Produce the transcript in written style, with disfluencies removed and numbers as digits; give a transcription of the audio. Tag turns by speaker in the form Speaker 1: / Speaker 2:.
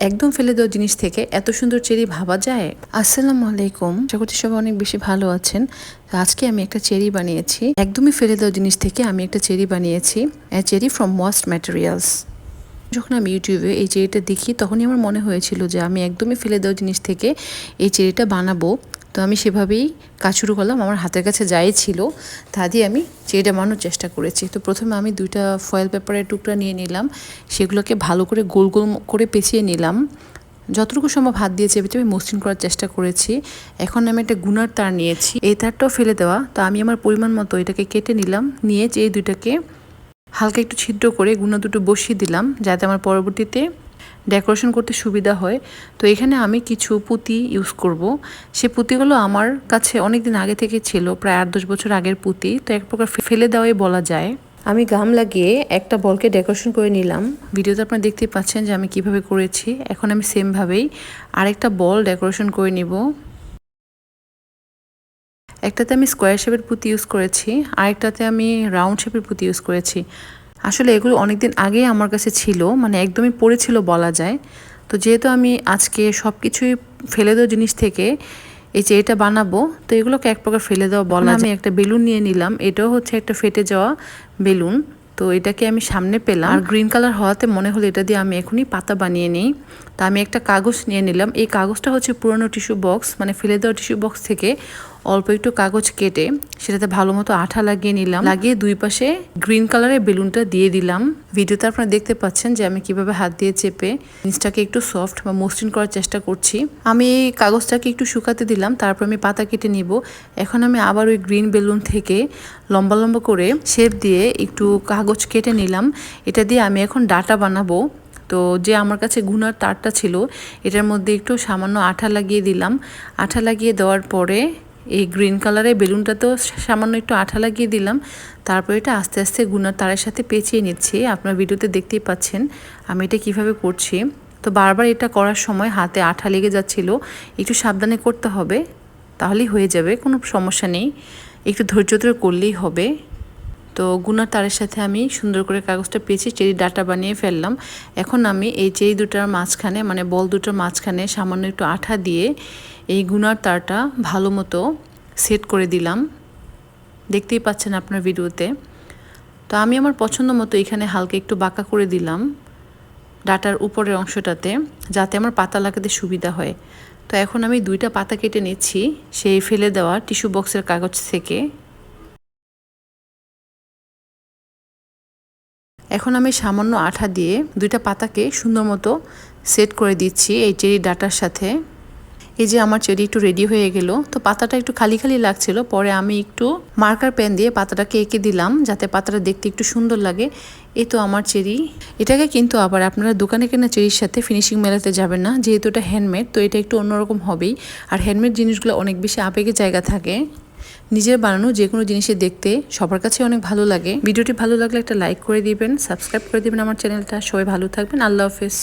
Speaker 1: একদম ফেলে দেওয়া জিনিস থেকে এত সুন্দর চেরি ভাবা যায়। আসসালামু আলাইকুম, আশা করছি সবাই অনেক বেশি ভালো আছেন। তো আজকে আমি একটা চেরি বানিয়েছি, একদমই ফেলে দেওয়া জিনিস থেকে আমি একটা চেরি বানিয়েছি, চেরি ফ্রম ওয়াস্ট ম্যাটেরিয়ালস। যখন আমি ইউটিউবে এই চেরিটা দেখি তখনই আমার মনে হয়েছিল যে আমি একদমই ফেলে দেওয়া জিনিস থেকে এই চেরিটা বানাবো। তো আমি সেভাবেই কাজ শুরু করলাম। আমার হাতের কাছে যাই ছিল তা দিয়ে আমি চেরিটা বানানোর চেষ্টা করেছি। তো প্রথমে আমি 2টা ফয়েল পেপারের টুকরা নিয়ে নিলাম, সেগুলোকে ভালো করে গোল গোল করে পেঁচিয়ে নিলাম। যতটুকু সম্ভব হাত দিয়ে চেপে চেপে মসৃণ করার চেষ্টা করেছি। এখন আমি একটা গুনার তার নিয়েছি, এই তারটাও ফেলে দেওয়া। তো আমি আমার পরিমাণ মতো এটাকে কেটে নিলাম, নিয়ে এই দুইটাকে হালকা একটু ছিদ্র করে গুনা দুটো বসিয়ে দিলাম, যাতে আমার পরবর্তীতে ডেকোরেশন করতে সুবিধা হয়। তো এখানে আমি কিছু পুঁতি ইউজ করব। সে পুঁতিগুলো আমার কাছে অনেক দিন আগে থেকে ছিল, প্রায় 8-10 বছর আগের পুঁতি। তো এক প্রকার ফেলে দেওয়াই বলা যায়। আমি গাম লাগিয়ে একটা বলকে ডেকোরেশন করে নিলাম। ভিডিওতে আপনারা দেখতেই পাচ্ছেন যে আমি কিভাবে করেছি। এখন আমি সেমভাবেই আরেকটা বল ডেকোরেশন করে নিব। একটাতে আমি স্কোয়ার শেপের পুঁতি ইউজ করেছি, আরেকটাতে আমি রাউন্ড শেপের পুঁতি ইউজ করেছি। আসলে এগুলো অনেকদিন আগেই আমার কাছে ছিল, মানে একদমই পড়েছিল বলা যায়। তো যেহেতু আমি আজকে সব কিছুই ফেলে দেওয়া জিনিস থেকে এই চেরিটা বানাবো, তো এগুলোকে এক প্রকার ফেলে দেওয়া বলা যায়। আমি একটা বেলুন নিয়ে নিলাম, এটাও হচ্ছে একটা ফেটে যাওয়া বেলুন। তো এটাকে আমি সামনে পেলাম, আর গ্রিন কালার হওয়াতে মনে হলো এটা দিয়ে আমি এখনই পাতা বানিয়ে নিই। তা আমি একটা কাগজ নিয়ে নিলাম। এই কাগজটা হচ্ছে পুরনো টিস্যু বক্স, মানে ফেলে দেওয়া টিস্যু বক্স থেকে অল্প একটু কাগজ কেটে সেটাতে ভালো মতো আঠা লাগিয়ে নিলাম, লাগিয়ে দুই পাশে গ্রিন কালারের বেলুনটা দিয়ে দিলাম। ভিডিওতে আপনারা দেখতে পাচ্ছেন যে আমি কিভাবে হাত দিয়ে চেপে জিনিসটাকে একটু সফট বা মসৃণ করার চেষ্টা করছি। আমি এই কাগজটাকে একটু শুকাতে দিলাম, তারপর আমি পাতা কেটে নিব। এখন আমি আবার ওই গ্রিন বেলুন থেকে লম্বা লম্বা করে শেপ দিয়ে একটু কাগজ কেটে নিলাম। এটা দিয়ে আমি এখন ডাটা বানাবো। তো যে আমার কাছে গুনার তারটা ছিল, এটার মধ্যে একটু সামান্য আঠা লাগিয়ে দিলাম। আঠা লাগিয়ে দেওয়ার পরে এই গ্রিন কালারের বেলুনটাতেও সামান্য একটু আঠা লাগিয়ে দিলাম। তারপর এটা আস্তে আস্তে গুনার তারের সাথে পেঁচিয়ে নিচ্ছি। আপনার ভিডিওতে দেখতেই পাচ্ছেন আমি এটা কিভাবে করছি। তো বারবার এটা করার সময় হাতে আঠা লেগে যাচ্ছিল, একটু সাবধানে করতে হবে, তাহলেই হয়ে যাবে, কোনো সমস্যা নেই। একটু ধৈর্য ধরে করলেই হবে। তো গুনার তারের সাথে আমি সুন্দর করে কাগজটা পেঁচিয়ে চেরি ডাটা বানিয়ে ফেললাম। এখন আমি এই চেরি দুটার মাঝখানে, মানে বল দুটার মাঝখানে সামান্য একটু আঠা দিয়ে এই গুনার তারটা ভালো মতো সেট করে দিলাম। দেখতেই পাচ্ছেন আপনার ভিডিওতে। তো আমি আমার পছন্দ মতো এখানে হালকা একটু বাঁকা করে দিলাম ডাটার উপরের অংশটাতে, যাতে আমার পাতা লাগাতে সুবিধা হয়। তো এখন আমি 2টা পাতা কেটে নিচ্ছি সেই ফেলে দেওয়া টিস্যু বক্সের কাগজ থেকে। এখন আমি সামান্য আঠা দিয়ে 2টা পাতাকে সুন্দর মতো সেট করে দিচ্ছি এই চেরি ডাটার সাথে। এই যে আমার চেরি একটু রেডি হয়ে গেল। তো পাতাটা একটু খালি খালি লাগছিল, পরে আমি একটু মার্কার পেন দিয়ে পাতাটাকে এঁকে দিলাম, যাতে পাতাটা দেখতে একটু সুন্দর লাগে। এই তো আমার চেরি। এটাকে কিন্তু আবার আপনারা দোকানে কেনা চেরির সাথে ফিনিশিং মেলাতে যাবেন না, যেহেতু এটা হ্যান্ডমেড। তো এটা একটু অন্যরকম হবেই। আর হ্যান্ডমেড জিনিসগুলো অনেক বেশি আবেগের জায়গা থাকে। নিজের বানানো যে কোনো জিনিসে দেখতে সবার কাছে অনেক ভালো লাগে। ভিডিওটি ভালো লাগলে একটা লাইক করে দিবেন, সাবস্ক্রাইব করে দিবেন আমার চ্যানেলটা। সবাই ভালো থাকবেন। আল্লাহ হাফেজ।